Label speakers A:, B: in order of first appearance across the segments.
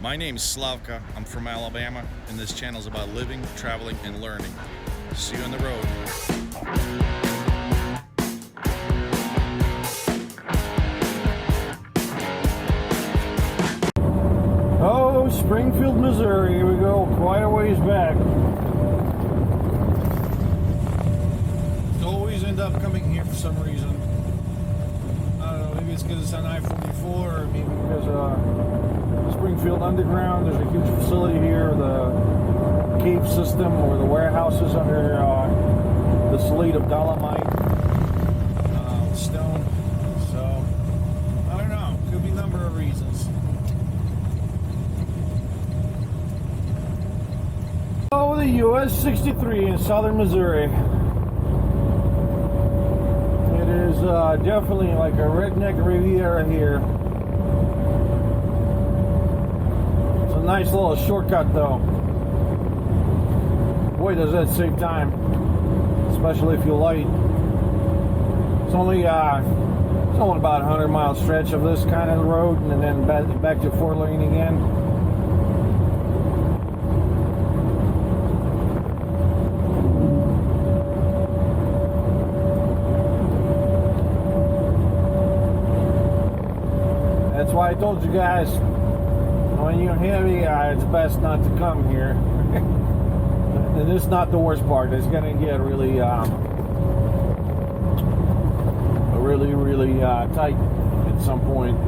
A: My name is Slavka, I'm from Alabama, and this channel is about living, traveling, and learning. See you on the road.
B: Oh, Springfield, Missouri. Here we go, quite a ways back. Always end up coming here for some reason. I don't know, maybe it's because it's on I-44, or maybe because Springfield Underground, there's a huge facility here, the cave system, or the warehouses under the slate of dolomite, stone. So, I don't know, could be a number of reasons. Oh, the US 63 in southern Missouri. It is definitely like a redneck Riviera here. It's a nice little shortcut though. Boy, does that save time, especially if you're light. It's only about a 100-mile stretch of this kind of road, and then back to 4-lane again. That's why I told you guys, when you're heavy, it's best not to come here. And this is not the worst part. It's gonna get really tight at some point.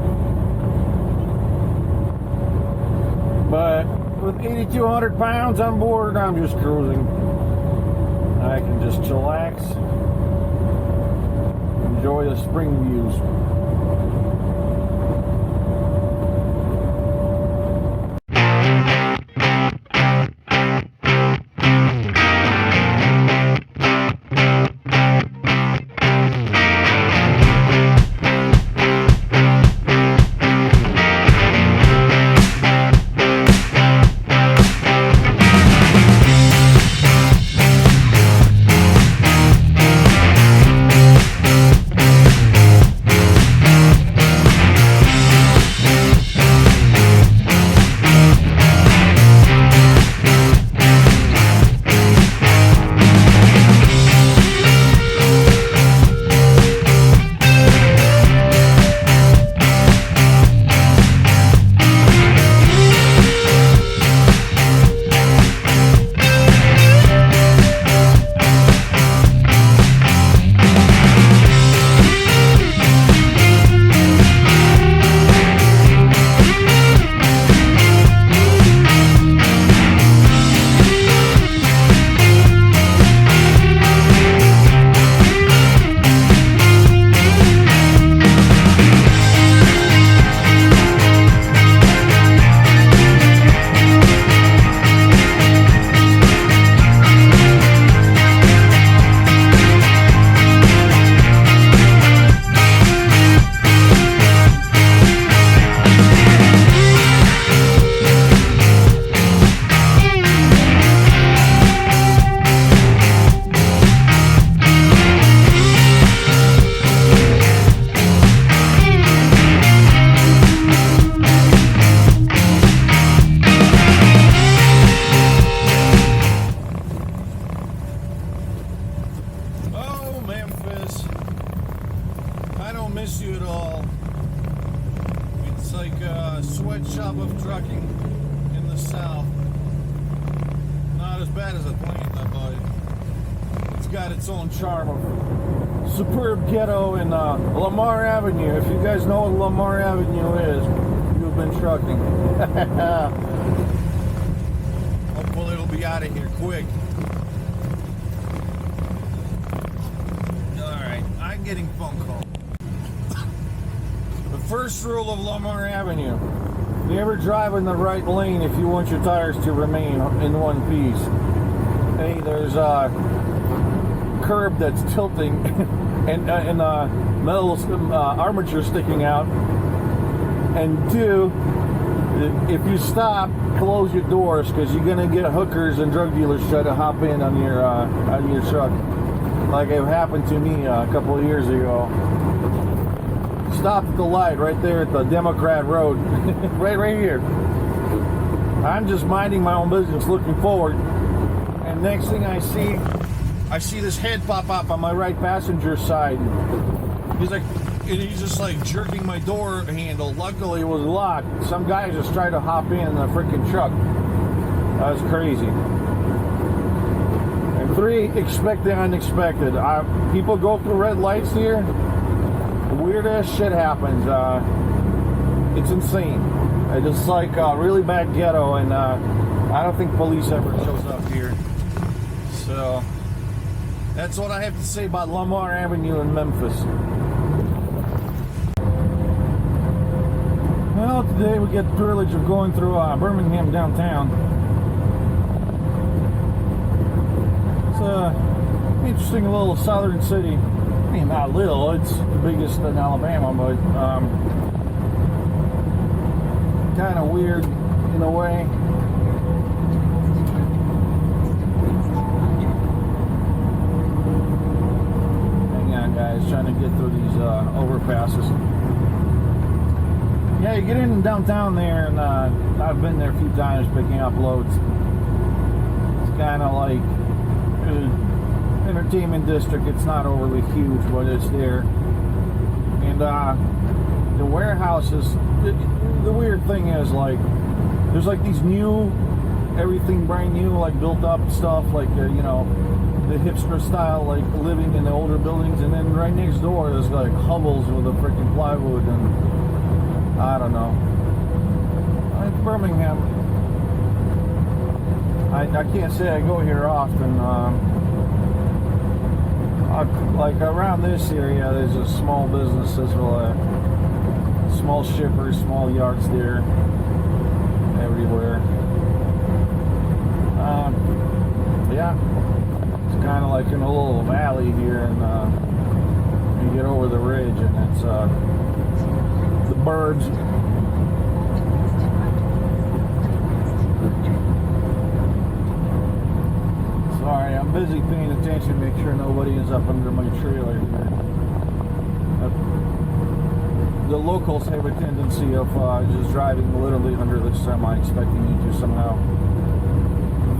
B: But with 8,200 pounds on board, I'm just cruising. I can just chillax, enjoy the spring views. Miss you at all. It's like a sweatshop of trucking in the south. Not as bad as Atlanta, but it's got its own charm of superb ghetto in Lamar Avenue. If you guys know what Lamar Avenue is, you've been trucking. Hopefully it'll be out of here quick. Alright, I'm getting phone calls. The first rule of Lamar Avenue: never drive in the right lane if you want your tires to remain in one piece. Hey, there's a curb that's tilting and metal armature sticking out. And two, if you stop, close your doors, because you're gonna get hookers and drug dealers try to hop in on your truck, like it happened to me a couple of years ago. Stopped at the light right there at the Democrat Road, right here. I'm just minding my own business, looking forward, and next thing I see this head pop up on my right passenger side. He's just like jerking my door handle. Luckily it was locked. Some guy just tried to hop in the freaking truck. That was crazy. And 3, expect the unexpected. People go through red lights here. Weirdest shit happens. It's insane. It's like really bad ghetto, and I don't think police ever shows up here. So that's what I have to say about Lamar Avenue in Memphis. Well, today we get the privilege of going through Birmingham downtown. It's an interesting little southern city. I mean, not little, it's the biggest in Alabama, but kind of weird in a way. Hang on, guys, trying to get through these overpasses. Yeah, you get in downtown there, and I've been there a few times picking up loads. It's kind of like an entertainment district. It's not overly huge, but it's there. And the warehouses, the weird thing is, like, there's like these new, everything brand new, like built up stuff, like, you know, the hipster style, like living in the older buildings. And then right next door, there's like hovels with the freaking plywood, and I don't know. Birmingham, I can't say I go here often. Like around this area, there's just small businesses, small shippers, small yards there, everywhere. Yeah, it's kind of like in a little valley here, and you get over the ridge, and it's the burbs. Sorry, I'm busy paying attention, make sure nobody is up under my trailer here. The locals have a tendency of just driving literally under the semi, expecting you to somehow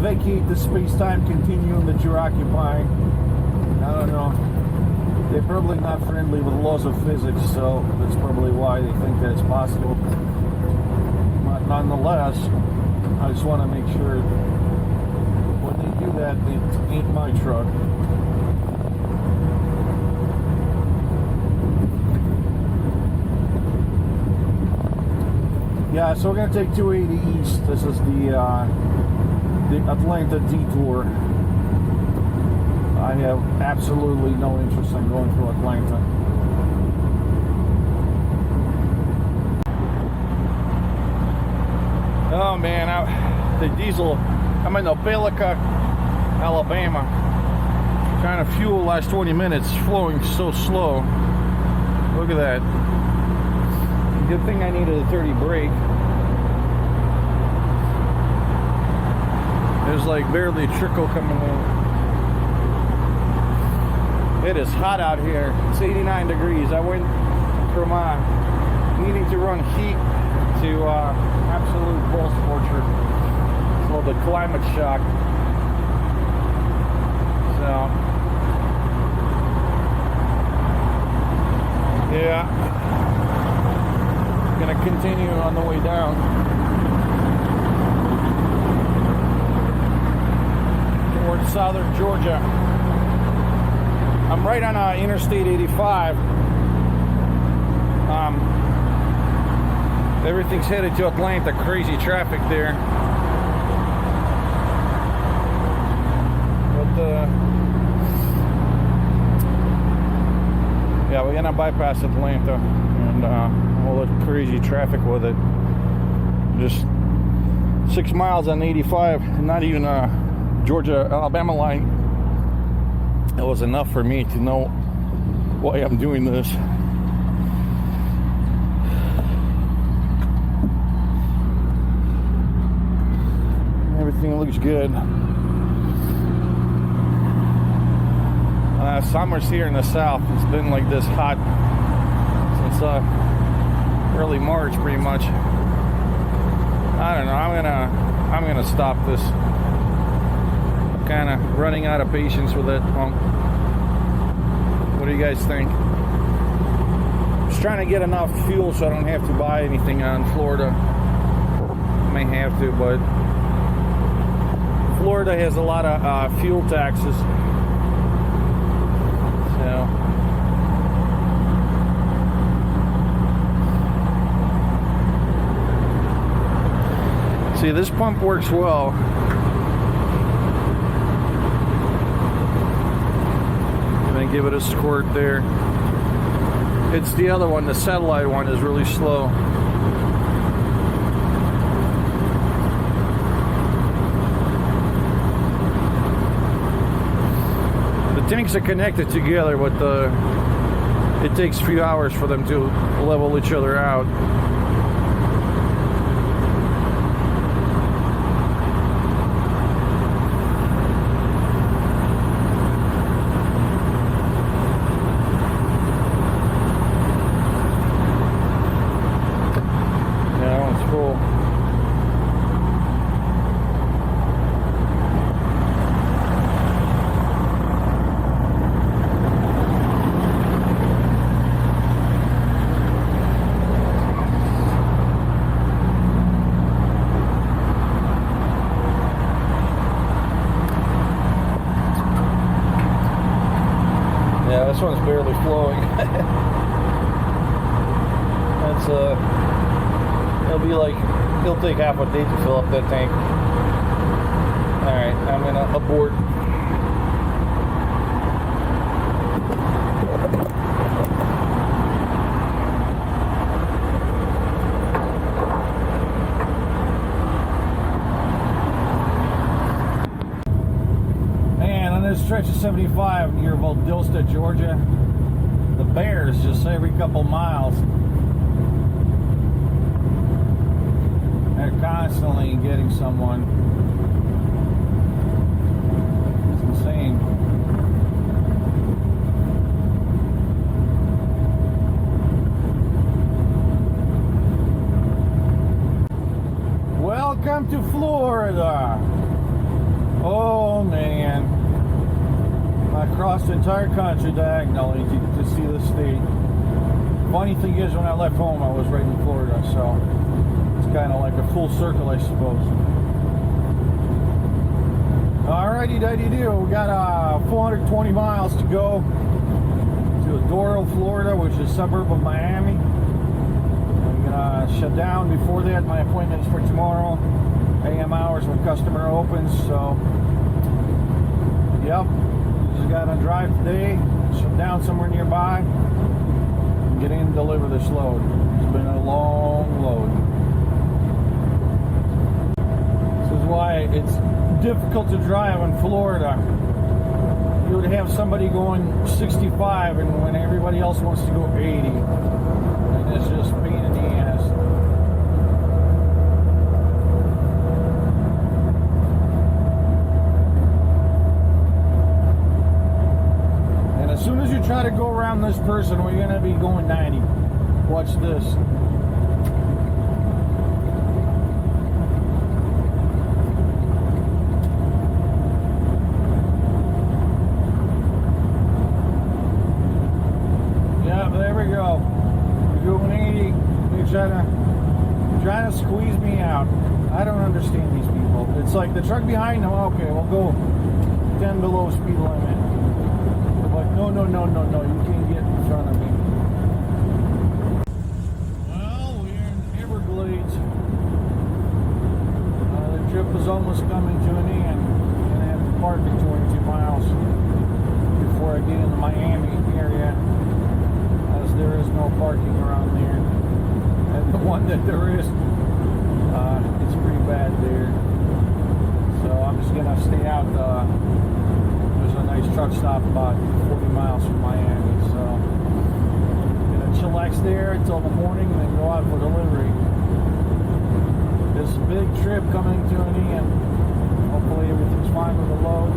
B: vacate the space-time continuum that you're occupying. I don't know. They're probably not friendly with laws of physics, so that's probably why they think that's possible. But nonetheless, I just want to make sure when they do that, it ain't my truck. Yeah, so we're going to take 280 east. This is the Atlanta detour. I have absolutely no interest in going through Atlanta. Oh man, the diesel, I'm in Opelika, Alabama. Kind of fuel last 20 minutes, flowing so slow. Look at that. Good thing I needed a 30 brake. There's like barely a trickle coming in. It is hot out here. It's 89 degrees. I went from needing to run heat to absolute bull scorcher. It's called the climate shock. So, yeah. Gonna continue on the way down towards southern Georgia. I'm right on Interstate 85. Everything's headed to Atlanta. Crazy traffic there. But yeah, we're gonna bypass Atlanta and all the crazy traffic with it. Just 6 miles on 85, not even Georgia-Alabama line. It was enough for me to know why I'm doing this. Everything looks good. Summer's here in the south. It's been like this hot since early March, pretty much. I don't know. I'm gonna stop this. I'm kind of running out of patience with that pump. What do you guys think? Just trying to get enough fuel so I don't have to buy anything on Florida. May have to, but Florida has a lot of fuel taxes. So see, this pump works well. Gonna give it a squirt there. It's the other one, the satellite one, is really slow. The tanks are connected together, but it takes a few hours for them to level each other out. Yeah, this one's barely flowing. That's it'll take half a day to fill up that tank. Alright, I'm gonna abort. Stretch of 75 near Valdosta, Georgia. The bears just every couple miles. They're constantly getting someone. It's insane. Welcome to Florida. Oh man. I crossed the entire country diagonally to see the state. Funny thing is, when I left home, I was right in Florida, so it's kind of like a full circle, I suppose. Alrighty, do. We got 420 miles to go to Doral, Florida, which is a suburb of Miami. I'm gonna shut down before that. My appointment is for tomorrow, AM hours when customer opens. So, yep. Just got on drive today, shut down somewhere nearby, and get in and deliver this load. It's been a long load. This is why it's difficult to drive in Florida. You would have somebody going 65 and when everybody else wants to go 80. And it's just a pain in the ass. As soon as you try to go around this person, we're going to be going 90. Watch this. Yeah, there we go. We're going 80. You're trying to squeeze me out. I don't understand these people. It's like the truck behind them, okay, we'll go 10 below speed limit. No, you can't get in front of me. Well, we're in Everglades. The trip is almost coming to an end. I'm going to have to park at 22 miles before I get into Miami area, as there is no parking around there. And the one that there is, it's pretty bad there. So I'm just going to stay out. There's a nice truck stop about 40 miles from Miami, so I'm gonna chillax there until the morning and then go out for delivery. This big trip coming to an end. Hopefully everything's fine with the load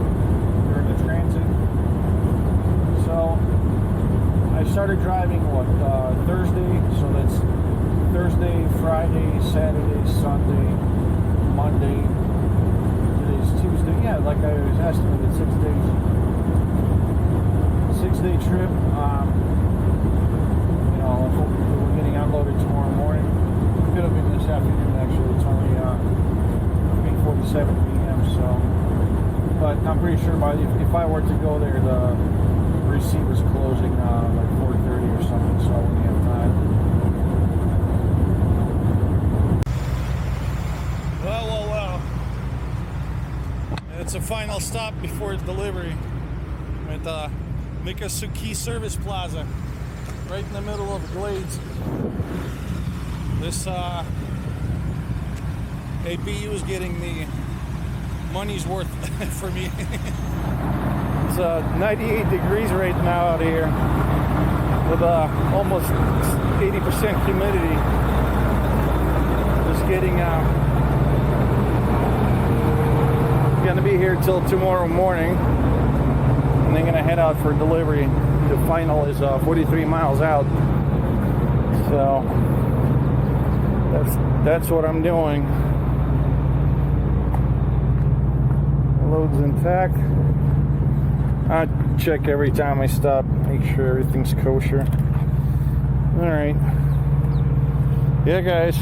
B: during the transit. So I started driving Thursday, so that's Thursday, Friday, Saturday, Sunday, Monday. Today's Tuesday. Yeah, like I was estimated, 6 days. 6-day trip. Hopefully we're getting unloaded tomorrow morning. Could have been this afternoon actually. It's only 8:47 p.m. So, but I'm pretty sure if I were to go there, the receiver's closing like 4:30 or something. So I wouldn't have time. Well. It's a final stop before delivery at Mikasuki Service Plaza, right in the middle of Glades. This APU is getting the money's worth for me. It's 98 degrees right now out here with almost 80% humidity. Just getting gonna be here till tomorrow morning, and then gonna head out for delivery. The final is 43 miles out, so that's what I'm doing. Load's intact. I check every time I stop, make sure everything's kosher. All right, yeah, guys.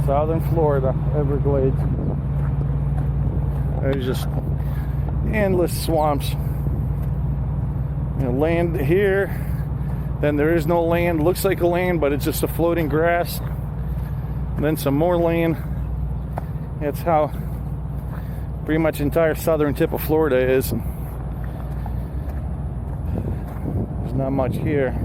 B: Southern Florida, Everglades. There's just endless swamps. Land here, then there is no land. Looks like a land, but it's just a floating grass. And then some more land. That's how pretty much entire southern tip of Florida is. There's not much here.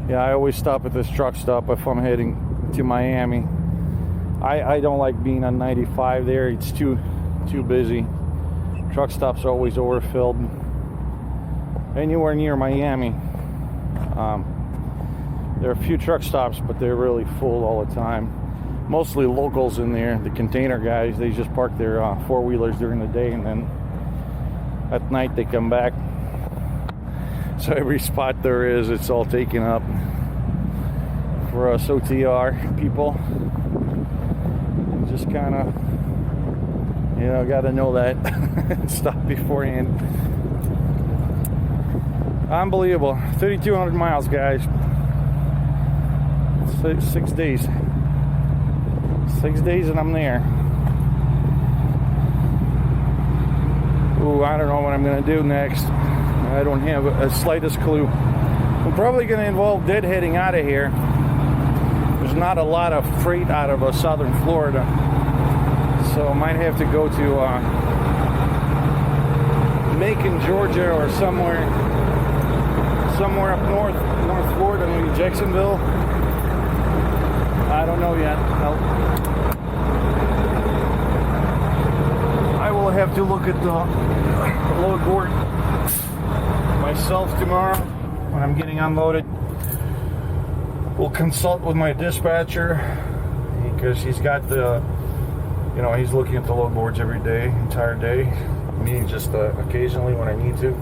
B: Yeah, I always stop at this truck stop if I'm heading to Miami. I don't like being on 95 there. It's too busy. Truck stops are always overfilled. Anywhere near Miami, there are a few truck stops, but they're really full all the time. Mostly locals in there. The container guys, they just park their four-wheelers during the day, and then at night they come back. So every spot there is, it's all taken up for us OTR people. You just kind of, got to know that. Stop beforehand. Unbelievable. 3,200 miles, guys. 6 days. 6 days and I'm there. Ooh, I don't know what I'm going to do next. I don't have a slightest clue. I'm probably going to involve deadheading out of here. There's not a lot of freight out of southern Florida, so I might have to go to Macon, Georgia, or somewhere up north Florida, maybe Jacksonville. I don't know yet. I will have to look at the load board myself tomorrow when I'm getting unloaded. We'll consult with my dispatcher because he's got the, he's looking at the load boards every day, entire day. Me just occasionally when I need to.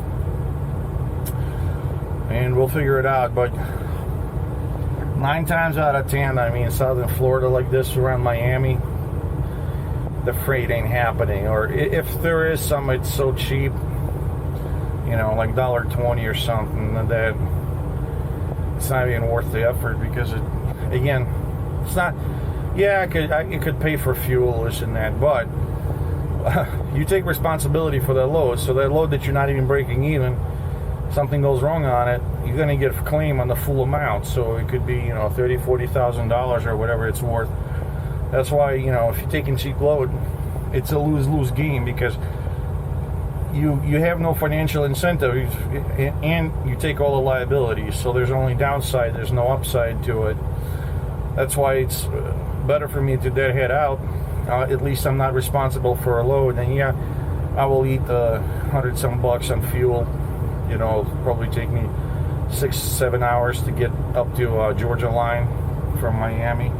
B: And we'll figure it out. But 9 times out of 10, southern Florida like this around Miami, the freight ain't happening. Or if there is some, it's so cheap. Like $1.20 or something, that it's not even worth the effort because it's not. Yeah, you could pay for fuel, this and that, but you take responsibility for that load. So that load that you're not even breaking even, something goes wrong on it, you're going to get a claim on the full amount. So it could be $30,000, $40,000 or whatever it's worth. That's why if you're taking cheap load, it's a lose-lose game because you have no financial incentive and you take all the liabilities, so there's only downside, there's no upside to it. That's why it's better for me to deadhead out. At least I'm not responsible for a load, and yeah, I will eat $100 on fuel. It'll probably take me 6-7 hours to get up to Georgia line from Miami,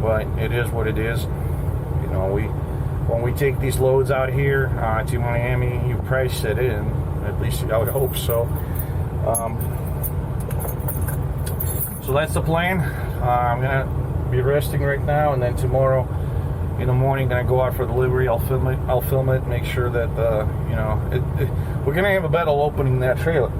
B: but it is what it is. when we take these loads out here to Miami, you price it in. At least I would hope so. So that's the plan. I'm gonna be resting right now, and then tomorrow in the morning, gonna go out for delivery. I'll film it. Make sure that we're gonna have a battle opening that trailer.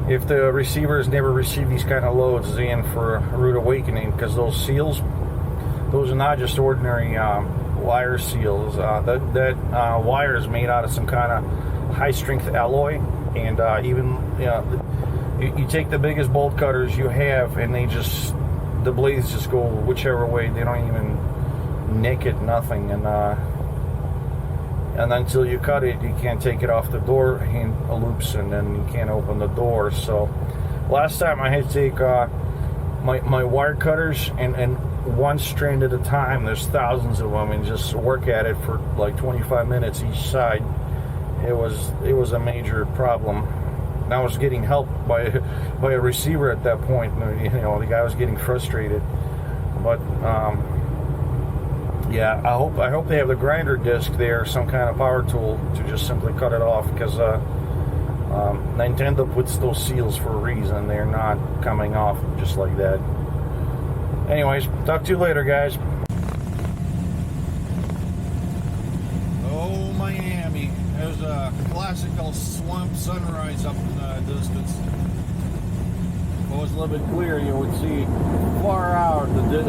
B: If the receivers never receive these kind of loads, it's in for a rude awakening, because those seals, those are not just ordinary wire seals. That wire is made out of some kind of high strength alloy, and you take the biggest bolt cutters you have, and the blades just go whichever way. They don't even nick it, nothing, and until you cut it, you can't take it off the door loops, and then you can't open the door. So last time I had to take my wire cutters and one strand at a time. There's thousands of them, and just work at it for like 25 minutes each side. It was a major problem. And I was getting help by a receiver at that point. The guy was getting frustrated. But yeah, I hope they have the grinder disc there, some kind of power tool to just simply cut it off, because Nintendo puts those seals for a reason. They're not coming off just like that. Anyways, talk to you later, guys. Oh, Miami. There's a classical swamp sunrise up in the distance. If it was a little bit clearer, you would see far out the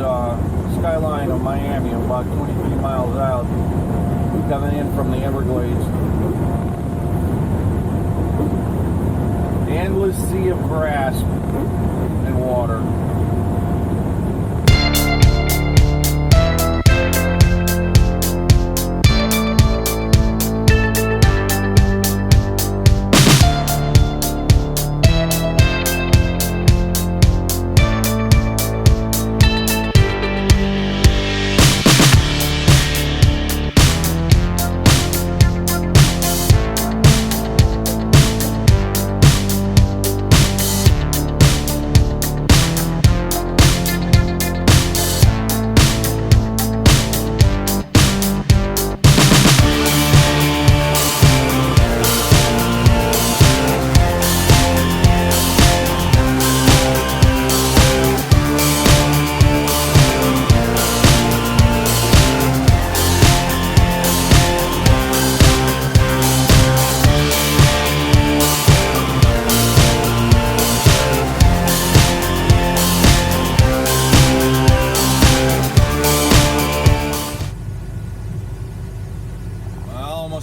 B: skyline of Miami, about 23 miles out, coming in from the Everglades. The endless sea of grass and water.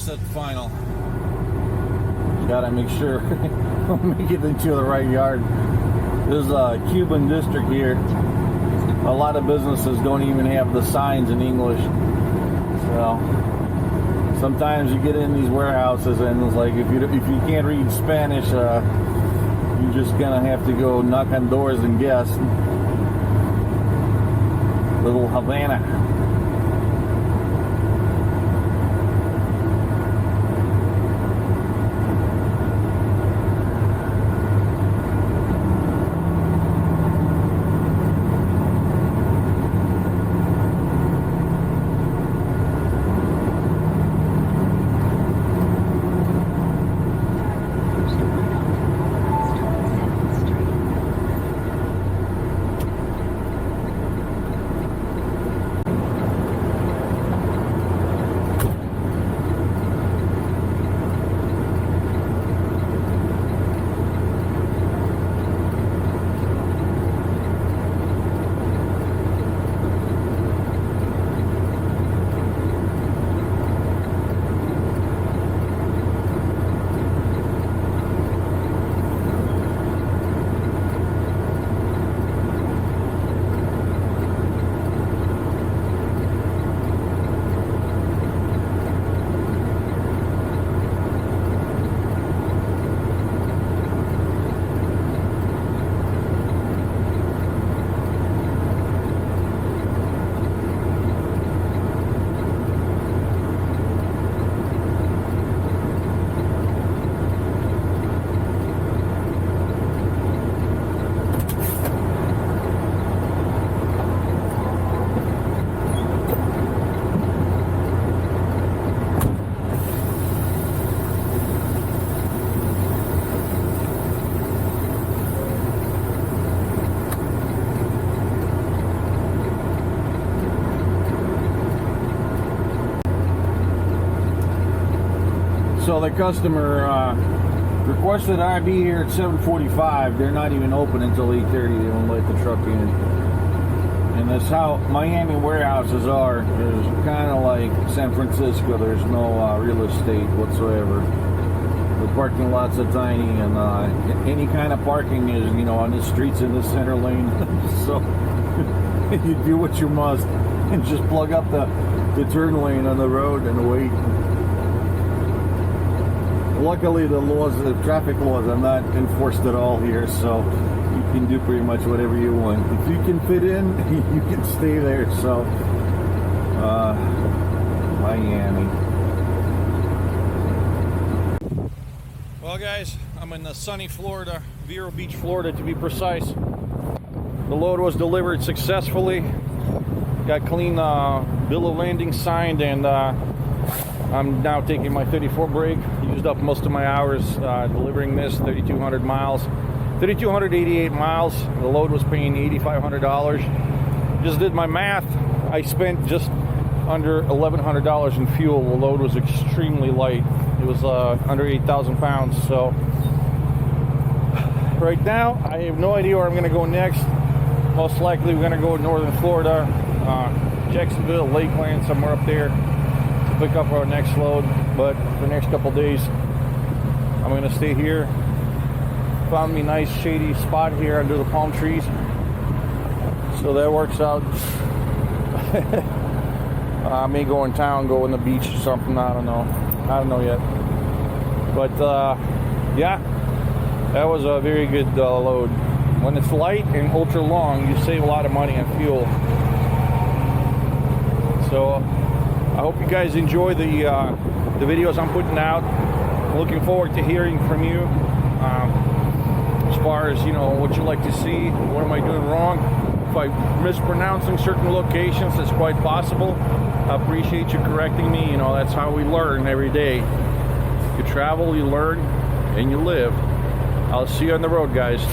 B: At the final. Gotta make sure make it into the right yard. There's a Cuban district here. A lot of businesses don't even have the signs in English. So sometimes you get in these warehouses, and it's like if you can't read Spanish, you're just gonna have to go knock on doors and guess. Little Havana. So the customer requested I be here at 7:45. They're not even open until 8:30. They won't let the truck in. And that's how Miami warehouses are. There's kind of like San Francisco. There's no real estate whatsoever. The parking lots are tiny, and any kind of parking is, on the streets in the center lane. So you do what you must and just plug up the turn lane on the road and wait. Luckily, the traffic laws are not enforced at all here, so you can do pretty much whatever you want. If you can fit in, you can stay there. So, Miami. Well, guys, I'm in the sunny Florida, Vero Beach, Florida, to be precise. The load was delivered successfully. Got clean bill of landing signed, and I'm now taking my 34 break. Used up most of my hours delivering this, 3,200 miles. 3,288 miles. The load was paying $8,500. Just did my math. I spent just under $1,100 in fuel. The load was extremely light. It was under 8,000 pounds. So right now, I have no idea where I'm going to go next. Most likely, we're going to go to northern Florida, Jacksonville, Lakeland, somewhere up there, to pick up our next load. But for the next couple days, I'm going to stay here. Found me a nice shady spot here under the palm trees, so that works out. I may go in town, go on the beach or something. I don't know yet. But yeah, that was a very good load. When it's light and ultra long, you save a lot of money on fuel. So I hope you guys enjoy the videos I'm putting out. I'm looking forward to hearing from you as far as what you like to see. What am I doing wrong? If I'm mispronouncing certain locations, it's quite possible. I appreciate you correcting me. That's how we learn every day. You travel, you learn, and you live. I'll see you on the road, guys.